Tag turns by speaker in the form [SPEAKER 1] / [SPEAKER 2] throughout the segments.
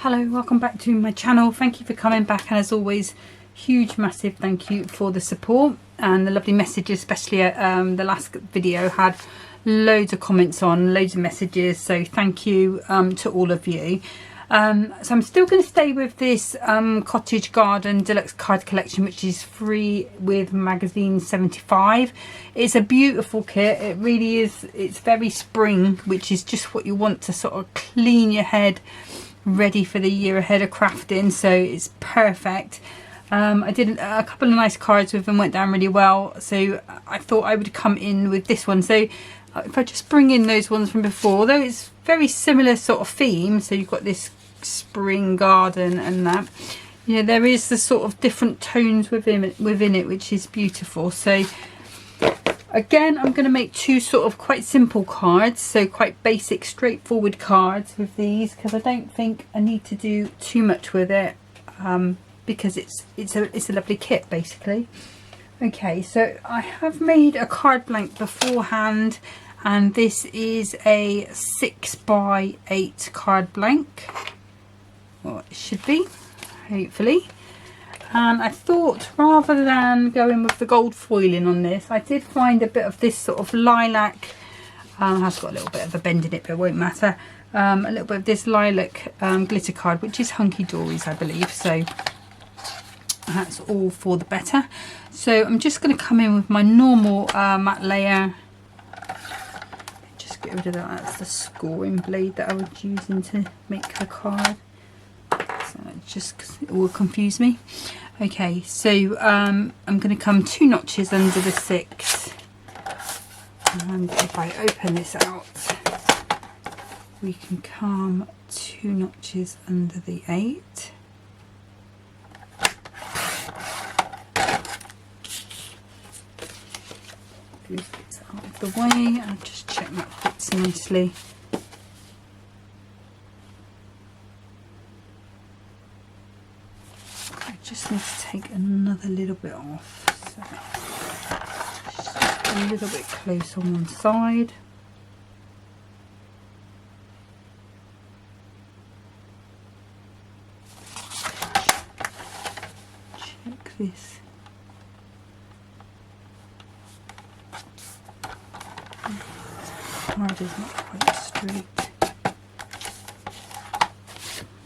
[SPEAKER 1] Hello, welcome back to my channel. Thank you for coming back, and as always, huge massive thank you for the support and the lovely messages, especially the last video had loads of comments on, loads of messages, so thank you to all of you. So I'm still going to stay with this Cottage Garden Deluxe Card Collection, which is free with magazine 75. It's a beautiful kit, it really is. It's very spring, which is just what you want to sort of clean your head, ready for the year ahead of crafting, so it's perfect. I did a couple of nice cards with them, went down really well, so I thought I would come in with this one. So if I just bring in those ones from before, although it's very similar sort of theme, so you've got this spring garden and that, you know, there is the sort of different tones within it, which is beautiful. So again, I'm going to make two sort of quite simple cards, so quite basic, straightforward cards with these, because I don't think I need to do too much with it, because it's a lovely kit basically. Okay, so I have made a card blank beforehand, and this is a 6x8 card blank. Well, it should be, hopefully. And I thought, rather than going with the gold foiling on this, I did find a bit of this sort of lilac, has got a little bit of a bend in it, but it won't matter. A little bit of this lilac glitter card, which is Hunkydory's, I believe, so that's all for the better. So I'm just going to come in with my normal matte layer. Just get rid of that, that's the scoring blade that I was using to make the card. So just because it will confuse me. Okay, so I'm going to come 2 notches under the 6, and if I open this out, we can come 2 notches under the 8. Move this out of the way and just check that fits nicely. Just need to take another little bit off, so just a little bit close on one side. Check this. The card is not quite straight.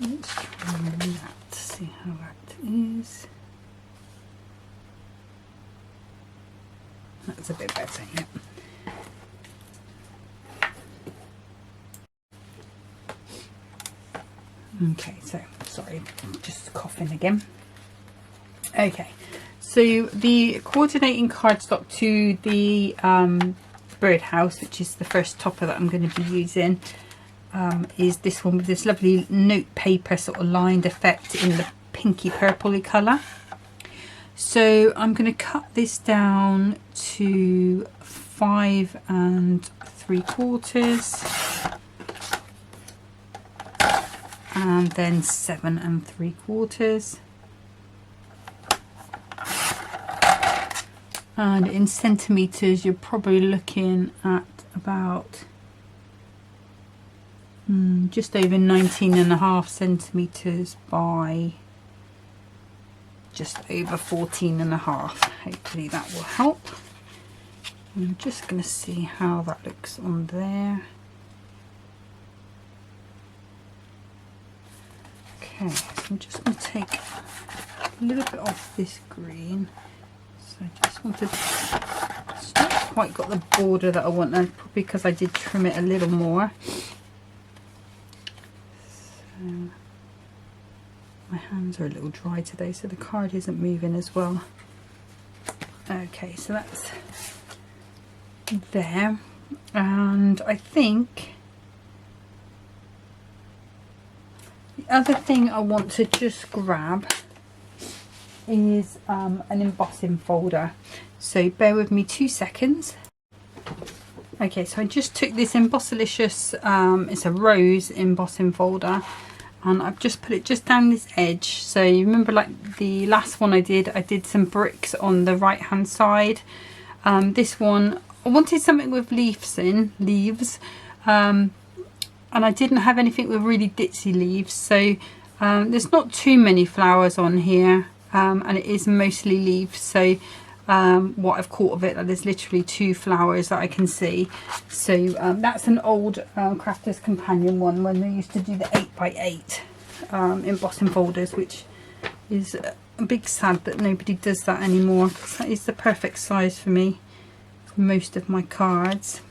[SPEAKER 1] Let's try that to see how that is. That's a bit better, yeah. Okay, so sorry, I'm just coughing again. Okay, so the coordinating cardstock to the birdhouse, which is the first topper that I'm going to be using, is this one with this lovely note paper sort of lined effect in the pinky purpley colour. So I'm going to cut this down to 5 3/4 and then 7 3/4, and in centimetres you're probably looking at about just over 19.5 centimetres by just over 14.5. Hopefully that will help. I'm just going to see how that looks on there. Okay, so I'm just going to take a little bit off this green. So I just wanted, it's not quite got the border that I want, and probably because I did trim it a little more. So my hands are a little dry today, so the card isn't moving as well. Okay, so that's there, and I think the other thing I want to just grab is an embossing folder, so bear with me 2 seconds. Okay, so I just took this Embossilicious, it's a rose embossing folder, and I've just put it just down this edge. So you remember, like the last one I did some bricks on the right hand side. This one I wanted something with leaves, and I didn't have anything with really ditzy leaves, so There's not too many flowers on here, and it is mostly leaves, so what I've caught of it, there's literally 2 flowers that I can see. So that's an old Crafter's Companion one, when they used to do the 8x8 embossing folders, which is a big sad that nobody does that anymore, because that is the perfect size for me for most of my cards.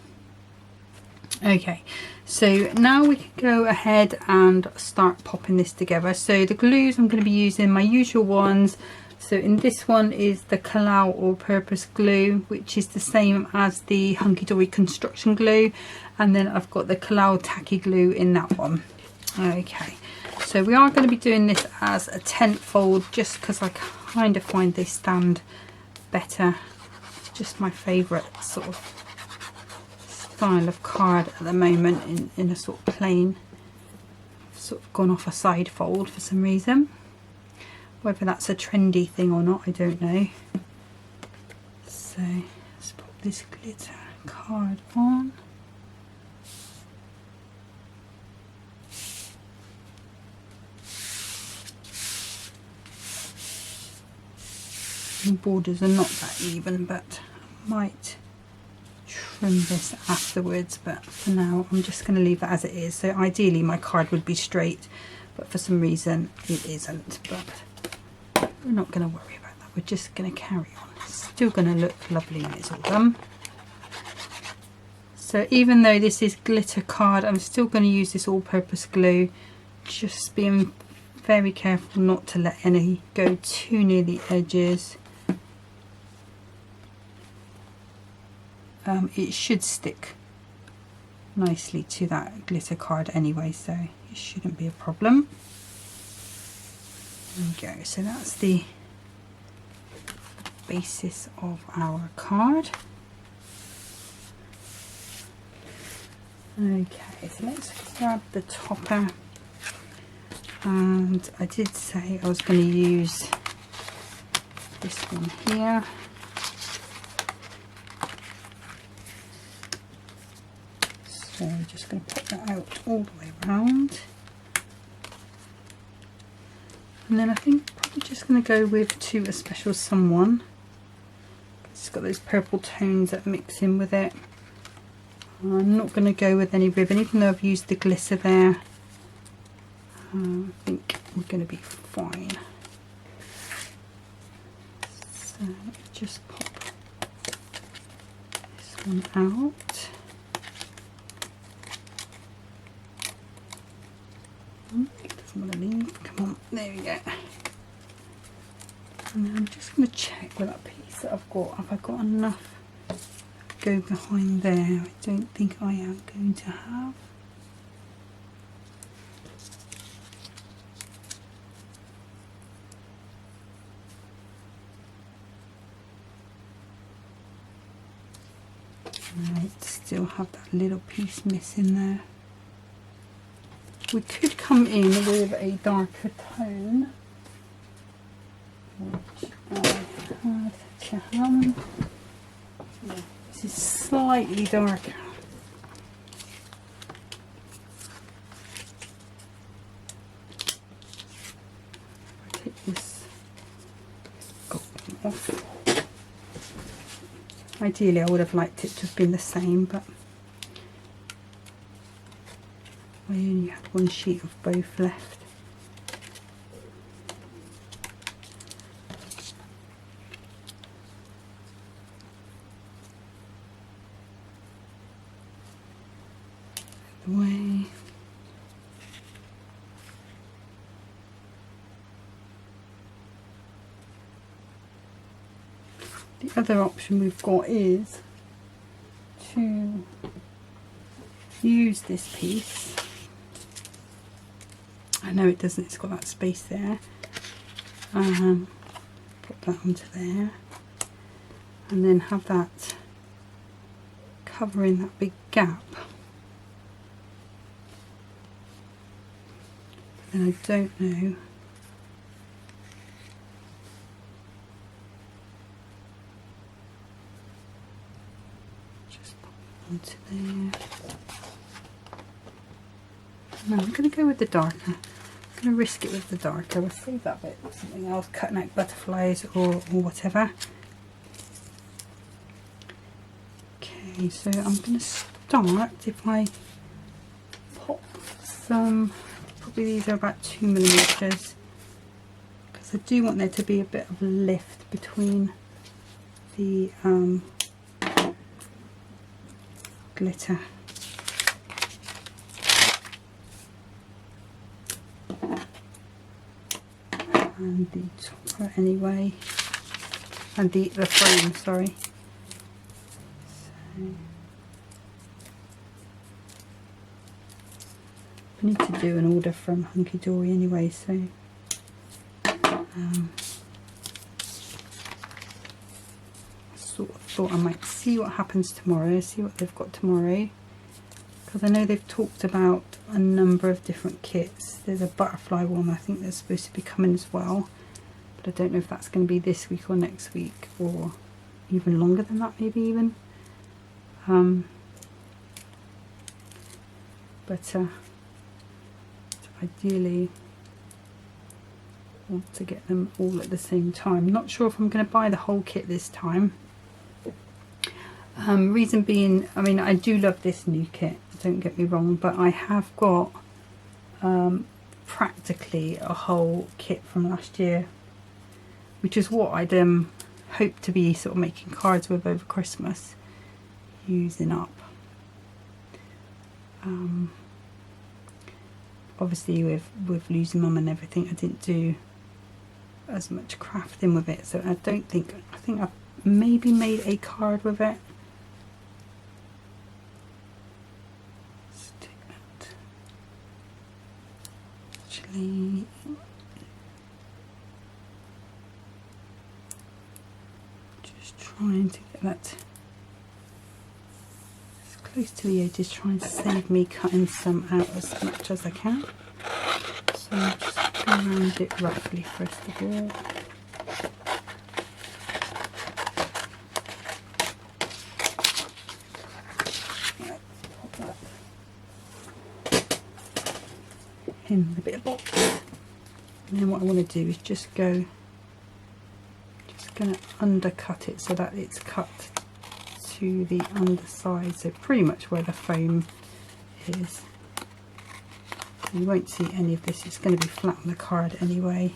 [SPEAKER 1] Okay, so now we can go ahead and start popping this together. So the glues, I'm going to be using my usual ones. So in this one is the Kalau all-purpose glue, which is the same as the Hunkydory construction glue, and then I've got the Kalau tacky glue in that one. Okay, so we are going to be doing this as a tent fold, just because I kind of find they stand better. It's just my favourite sort of style of card at the moment, in a sort of plain. I've sort of gone off a side fold for some reason. Whether that's a trendy thing or not, I don't know. So let's put this glitter card on. The borders are not that even, but I might trim this afterwards, but for now I'm just going to leave that as it is. So ideally my card would be straight, but for some reason it isn't, but we're not going to worry about that. We're just going to carry on. It's still going to look lovely when it's all done. So even though this is glitter card, I'm still going to use this all-purpose glue, just being very careful not to let any go too near the edges. It should stick nicely to that glitter card anyway, so it shouldn't be a problem. There we go, so that's the basis of our card. Okay, so let's grab the topper, and I did say I was going to use this one here. So I'm just going to put that out all the way around. And then I think probably just going to go with To a Special Someone. It's got those purple tones that mix in with it. I'm not going to go with any ribbon, even though I've used the glitter there. I think we're going to be fine. So just pop this one out. Doesn't want to leave. Come on, there we go. And then I'm just going to check with that piece that I've got. Have I got enough to go behind there? I don't think I am going to have. Right, still have that little piece missing there. We could come in with a darker tone, which I had to have. Yeah, this is slightly darker. I'll take this off. Ideally I would have liked it to have been the same, but I only had one sheet of both left. Away. The other option we've got is to use this piece. I know it doesn't, it's got that space there. Put that onto there, and then have that covering that big gap. Then I don't know. Just pop it onto there. No, I'm going to go with the darker going to risk it with the darker. We'll save that bit for something else, cutting out butterflies or whatever. Okay, so I'm going to start, if I pop some, probably these are about 2mm, because I do want there to be a bit of lift between the glitter. And the topper anyway, and the frame, sorry. So I need to do an order from Hunkydory anyway, so sort of thought I might see what happens tomorrow, see what they've got tomorrow, because I know they've talked about a number of different kits. There's a butterfly one I think that's supposed to be coming as well, but I don't know if that's going to be this week or next week, or even longer than that, maybe even. But ideally want to get them all at the same time. Not sure if I'm going to buy the whole kit this time. Reason being, I mean, I do love this new kit, don't get me wrong, but I have got practically a whole kit from last year, which is what I'd hoped to be sort of making cards with over Christmas, using up. Obviously with losing mum and everything, I didn't do as much crafting with it, so I think I've maybe made a card with it. Let's take that. Actually, just trying to get that as close to the edges, trying to save me cutting some out as much as I can. So I'm just going to round it roughly first of all. In the bit of box, and then what I want to do is just going to undercut it so that it's cut to the underside, so pretty much where the foam is. You won't see any of this, it's going to be flat on the card anyway.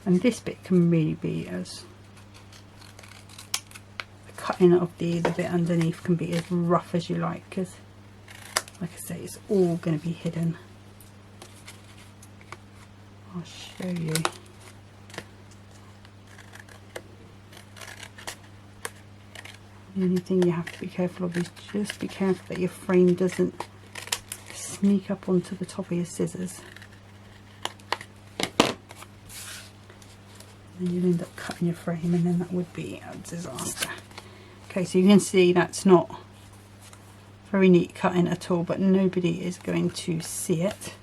[SPEAKER 1] And this bit can really be as cutting of the bit underneath can be as rough as you like, because like I say, it's all going to be hidden. I'll show you. The only thing you have to be careful of is just be careful that your frame doesn't sneak up onto the top of your scissors. And then you'll end up cutting your frame, and then that would be a disaster. Okay, so you can see that's not very neat cutting at all, but nobody is going to see it.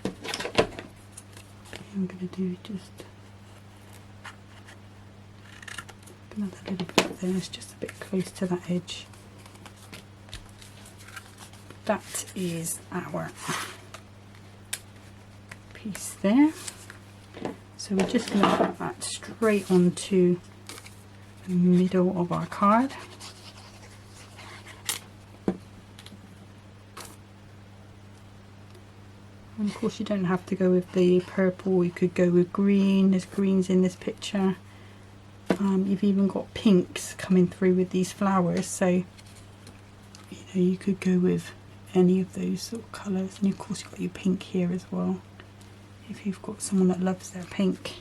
[SPEAKER 1] I'm going to do just another little bit up there, it's just a bit close to that edge. That is our piece there. So we're just going to put that straight onto the middle of our card. And of course you don't have to go with the purple, you could go with green. There's greens in this picture. You've even got pinks coming through with these flowers, so you know, you could go with any of those sort of colours. And of course you've got your pink here as well, if you've got someone that loves their pink.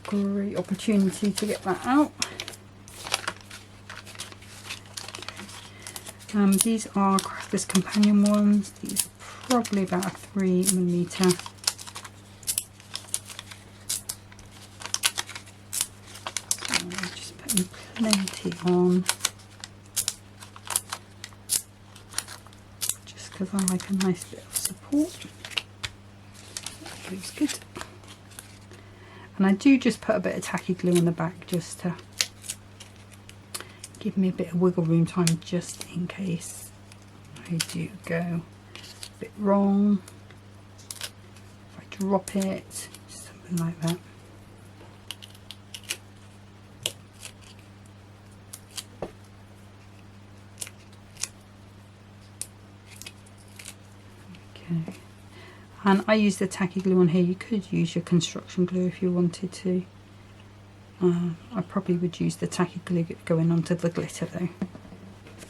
[SPEAKER 1] Great opportunity to get that out. These are Crafter's Companion ones. These are probably about a 3mm. Just putting plenty on, just because I like a nice bit of support. That looks good. And I do just put a bit of tacky glue on the back just to give me a bit of wiggle room time just in case I do go a bit wrong. If I drop it, something like that. Okay, and I use the tacky glue on here. You could use your construction glue if you wanted to. I probably would use the tacky glue going onto the glitter though,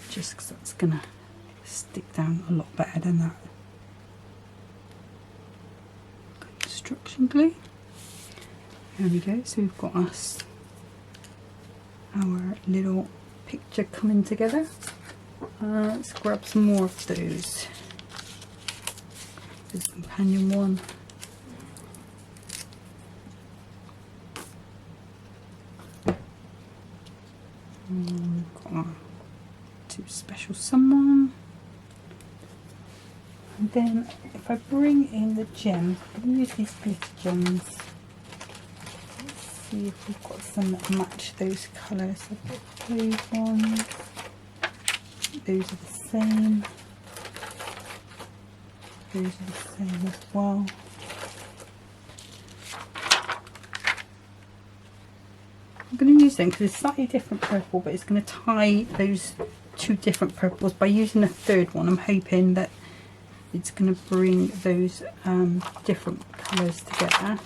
[SPEAKER 1] just because that's gonna stick down a lot better than that construction glue. There we go. So we've got us our little picture coming together. Let's grab some more of those. This companion one. Got to special someone, and then if I bring in the gems, I'm going to use these glitter gems. Let's see if we've got some that match those colours. I've got those ones, those are the same, those are the same as well. I'm going to use them because it's slightly different purple, but it's going to tie those two different purples. By using a third one, I'm hoping that it's going to bring those different colours together.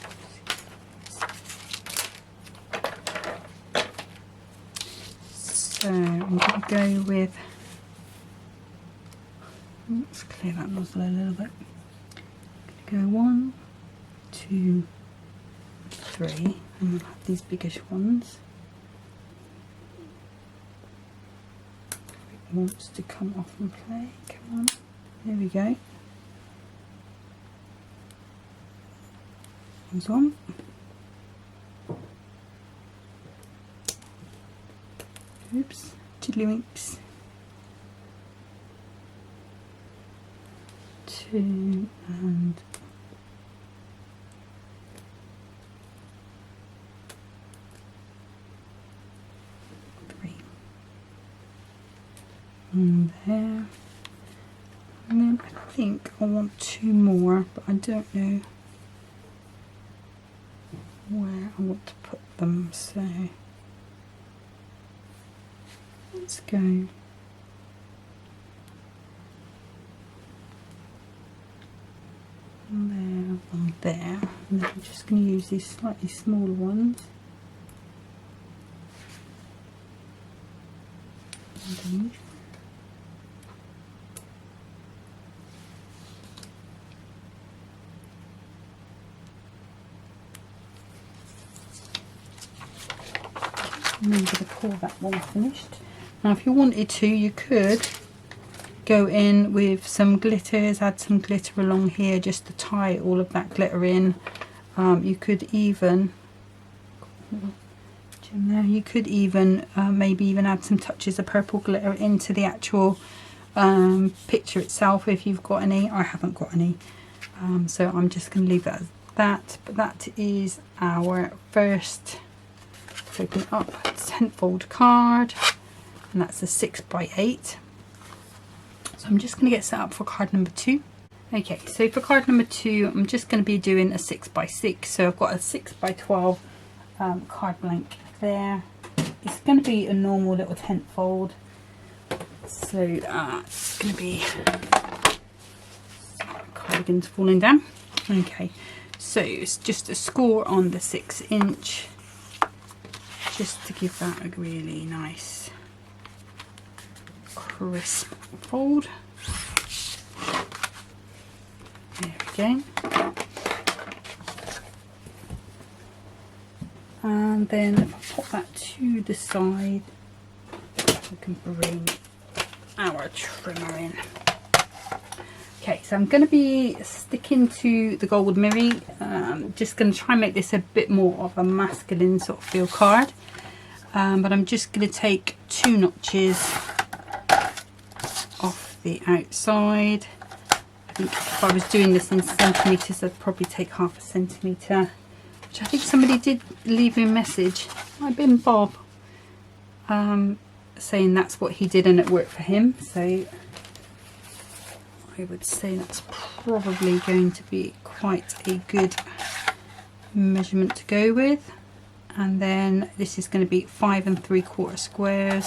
[SPEAKER 1] So I'm going to go with, let's clear that nozzle a little bit. I'm going to go 1, 2, 3. And we'll have these biggish ones. It wants to come off and play. Come on. There we go. One's on. Oops. Tiddlywinks. 2 and 3. And there. And then I think I want 2 more, but I don't know where I want to put them, so let's go there, one there, and then I'm just going to use these slightly smaller ones underneath. And I'm going to call that one finished. Now if you wanted to, you could go in with some glitters, add some glitter along here just to tie all of that glitter in. You could even, you could even maybe even add some touches of purple glitter into the actual picture itself if you've got any. I haven't got any, so I'm just going to leave it as that. But that is our first, open it up, 10-fold card, and that's a 6x8. So I'm just going to get set up for card number 2. Okay, so for card number 2, I'm just going to be doing a 6x6. So I've got a 6x12 card blank there. It's going to be a normal little 10-fold. So it's going to be cardigans falling down. Okay, so it's just a score on the 6-inch, just to give that a really nice crisp fold. There we go. And then if I pop that to the side, we can bring our trimmer in. Okay, so I'm going to be sticking to the gold mirror. Just going to try and make this a bit more of a masculine sort of feel card. But I'm just going to take 2 notches off the outside. I think if I was doing this in centimetres, I'd probably take ½ a centimetre, which I think somebody did leave me a message. Might have been Bob, saying that's what he did and it worked for him, so I would say that's probably going to be quite a good measurement to go with. And then this is going to be 5 3/4 squares.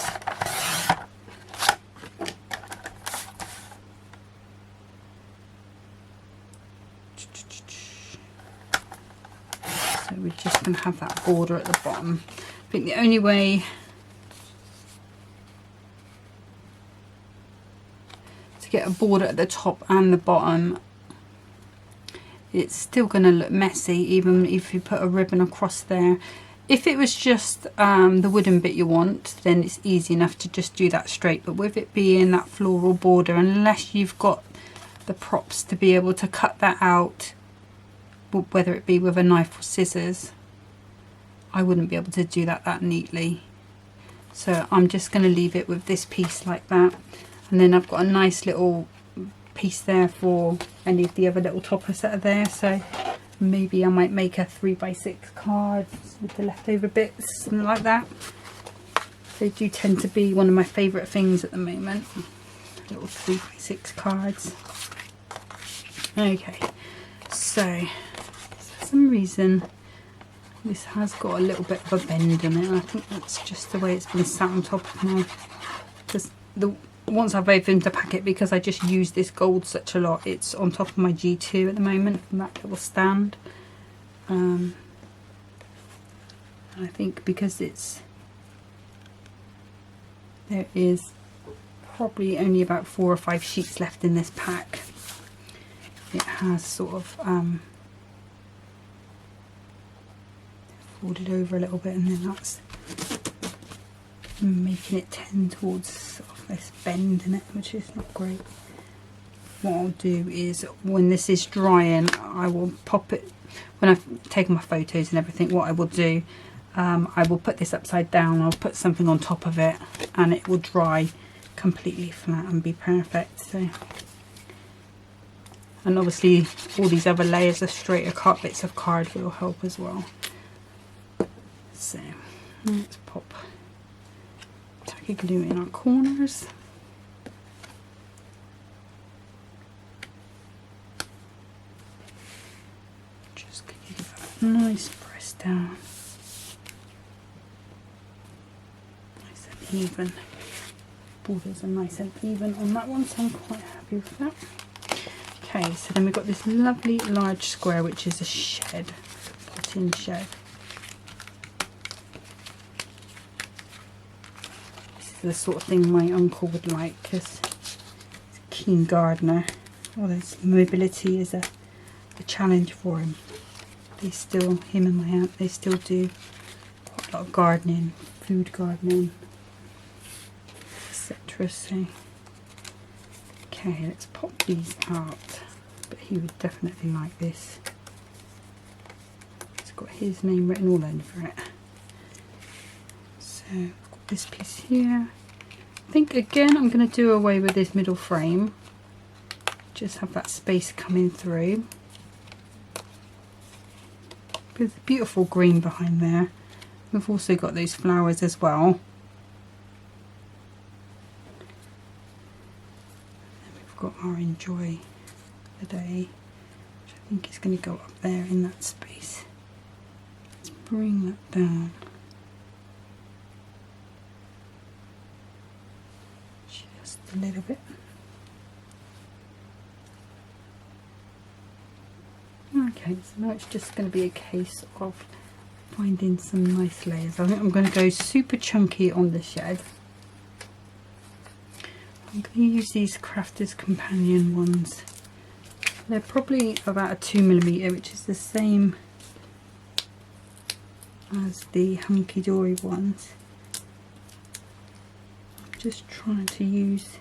[SPEAKER 1] So we're just going to have that border at the bottom. I think the only way to get a border at the top and the bottom, it's still going to look messy even if you put a ribbon across there. If it was just the wooden bit you want, then it's easy enough to just do that straight, but with it being that floral border, unless you've got the props to be able to cut that out, whether it be with a knife or scissors, I wouldn't be able to do that neatly. So I'm just going to leave it with this piece like that, and then I've got a nice little piece there for any of the other little toppers that are there. So maybe I might make a 3x6 card with the leftover bits, something like that. They do tend to be one of my favourite things at the moment, little 3x6 cards. Okay, so for some reason this has got a little bit of a bend in it, and I think that's just the way it's been sat on top of my, because once I've opened the packet, because I just use this gold such a lot, it's on top of my G2 at the moment from that little stand. And I think because there is probably only about 4 or 5 sheets left in this pack, it has sort of folded over a little bit, and then that's making it tend towards sort of this bend in it, which is not great. What I'll do is, when this is drying, I will pop it, when I've taken my photos and everything, what I will do, I will put this upside down, I'll put something on top of it, and it will dry completely flat and be perfect. So, and obviously all these other layers of straighter cut bits of card will help as well. So let's pop tacky glue in our corners. Just give that a nice press down, nice and even. Borders are nice and even on that one, so I'm quite happy with that. Okay, so then we've got this lovely large square, which is a shed, potting shed. The sort of thing my uncle would like, because he's a keen gardener. Well, there's mobility is a challenge for him. Him and my aunt, they still do quite a lot of gardening, food gardening, etc. So, okay, let's pop these out. But he would definitely like this. It's got his name written all over it. So this piece here, I think again I'm going to do away with this middle frame, just have that space coming through with the beautiful green behind there. We've also got those flowers as well, and we've got our enjoy the day, which I think is going to go up there in that space. Let's bring that down. A little bit. Okay, so now it's just going to be a case of finding some nice layers. I think I'm going to go super chunky on the shed. I'm going to use these Crafter's Companion ones. They're probably about a 2mm, which is the same as the Hunkydory ones. Just trying to use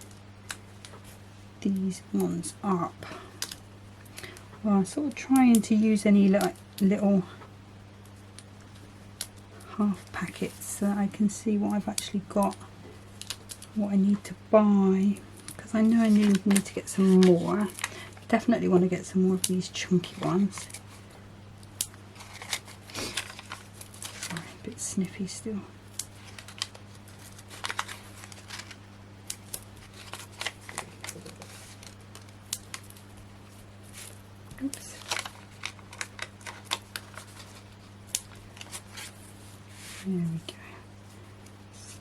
[SPEAKER 1] these ones up. Well, I'm sort of trying to use any like little half packets so that I can see what I've actually got, what I need to buy, because I know I need to get some more. Definitely want to get some more of these chunky ones. Sorry, a bit sniffy still.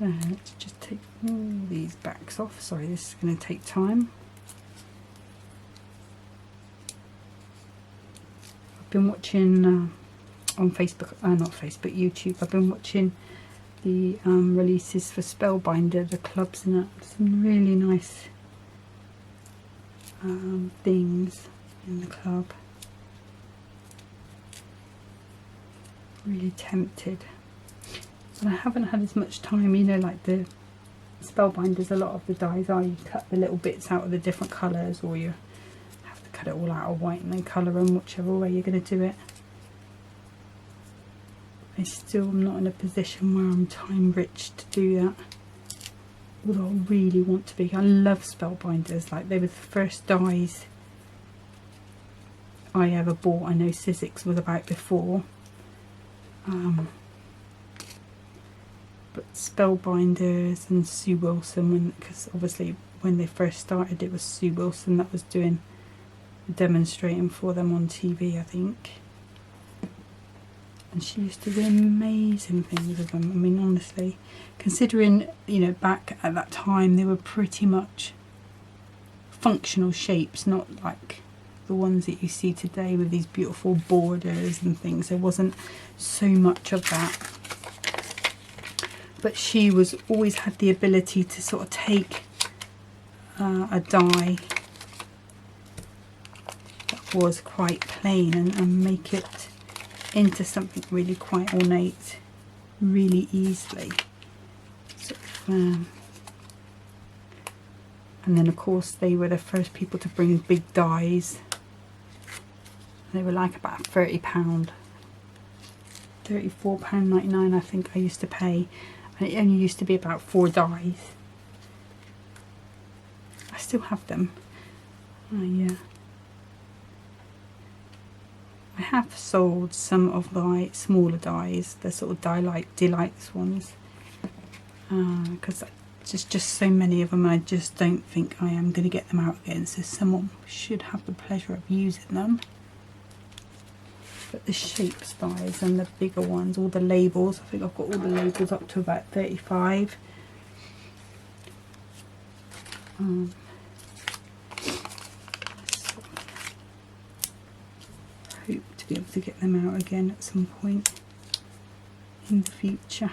[SPEAKER 1] So let's just take all these backs off. Sorry, this is going to take time. I've been watching on Facebook, not Facebook, YouTube. I've been watching the releases for Spellbinder, the clubs and that. Some really nice things in the club. Really tempted. But I haven't had as much time, you know, like the Spellbinders, a lot of the dies are you cut the little bits out of the different colours, or you have to cut it all out of white and then colour them, whichever way you're going to do it. I still am not in a position where I'm time rich to do that, although I really want to be. I love Spellbinders, like they were the first dies I ever bought. I know Sizzix was about before, but Spellbinders and Sue Wilson, because obviously when they first started it was Sue Wilson that was doing demonstrating for them on TV, I think. And she used to do amazing things with them. I mean, honestly, considering, you know, back at that time they were pretty much functional shapes, not like the ones that you see today with these beautiful borders and things. There wasn't so much of that. But she was always had the ability to sort of take a die that was quite plain and make it into something really quite ornate really easily. Sort of, and then of course they were the first people to bring big dies. They were like about £30, £34.99 I think I used to pay, and it only used to be about 4 dies. I still have them. Oh yeah. I have sold some of my smaller dies, the sort of delights ones, because there's just so many of them. I just don't think I am going to get them out again, so someone should have the pleasure of using them. But the shapes dies and the bigger ones, all the labels, I think I've got all the labels up to about 35. Hope to be able to get them out again at some point in the future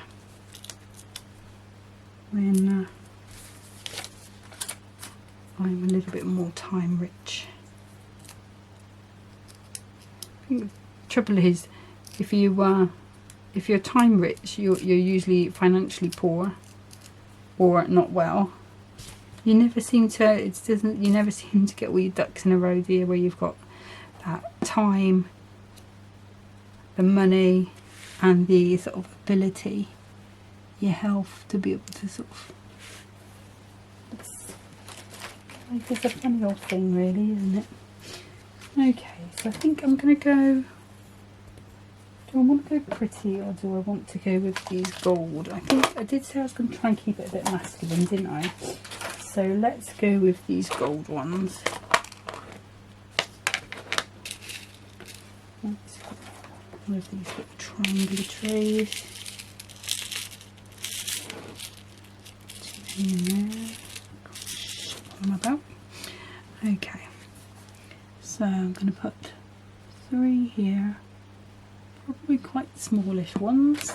[SPEAKER 1] when I'm a little bit more time rich. I think the trouble is, if you're time rich, you're usually financially poor or not well. You never seem to you never seem to get all your ducks in a row, do you, where you've got that time, the money and the sort of ability, your health to be able to sort of, it's a funny old thing really, isn't it? Okay, so I think I'm going to go, do I want to go pretty or do I want to go with these gold? I think I did say I was going to try and keep it a bit masculine, didn't I? So let's go with these gold ones. Let's put one of these little triangular trays. Two in there. Gosh, what am I about? Okay. So I'm going to put 3 here. Probably quite smallish ones.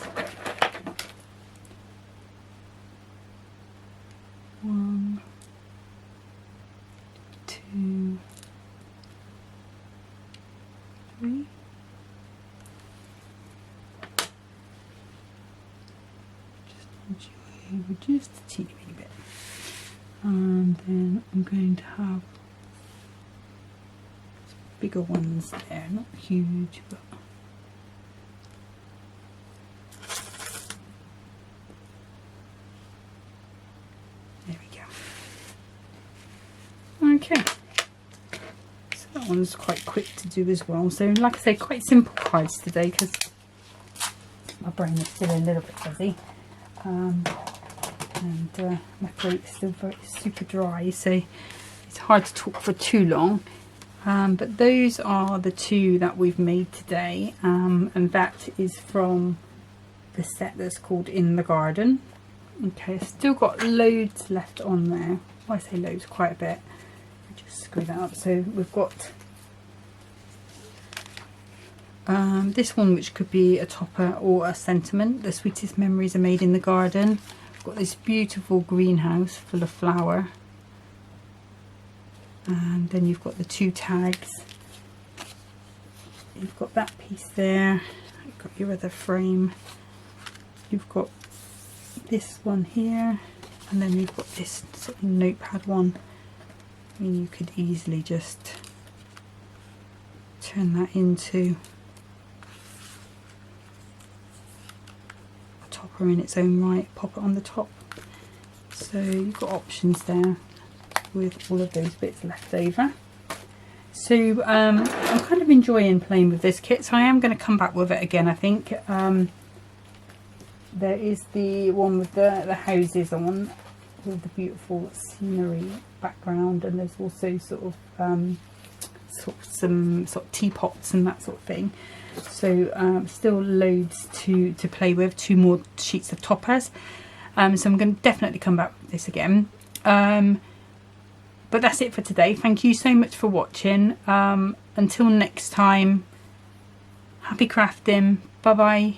[SPEAKER 1] 1, 2, 3. Just a teeny weeny bit, and then I'm going to have bigger ones there, not huge, but there we go. Okay, so that one's quite quick to do as well. So like I say, quite simple cards today because my brain is still a little bit fuzzy. And my throat's still super dry, so it's hard to talk for too long. But those are the 2 that we've made today, and that is from the set that's called In the Garden. Okay, I've still got loads left on there. Well, I say loads, quite a bit. Just screw that up. So we've got this one, which could be a topper or a sentiment. The sweetest memories are made in the garden. I've got this beautiful greenhouse full of flower. And then you've got the 2 tags. You've got that piece there. You've got your other frame. You've got this one here, and then you've got this sort of notepad one. I mean, you could easily just turn that into a topper in its own right, pop it on the top. So you've got options there with all of those bits left over. So I'm kind of enjoying playing with this kit, so I am going to come back with it again, I think. There is the one with the houses on, with the beautiful scenery background, and there's also sort of some sort of teapots and that sort of thing. So still loads to play with. 2 more sheets of toppers. So I'm going to definitely come back with this again. But that's it for today. Thank you so much for watching. Until next time, happy crafting. Bye bye.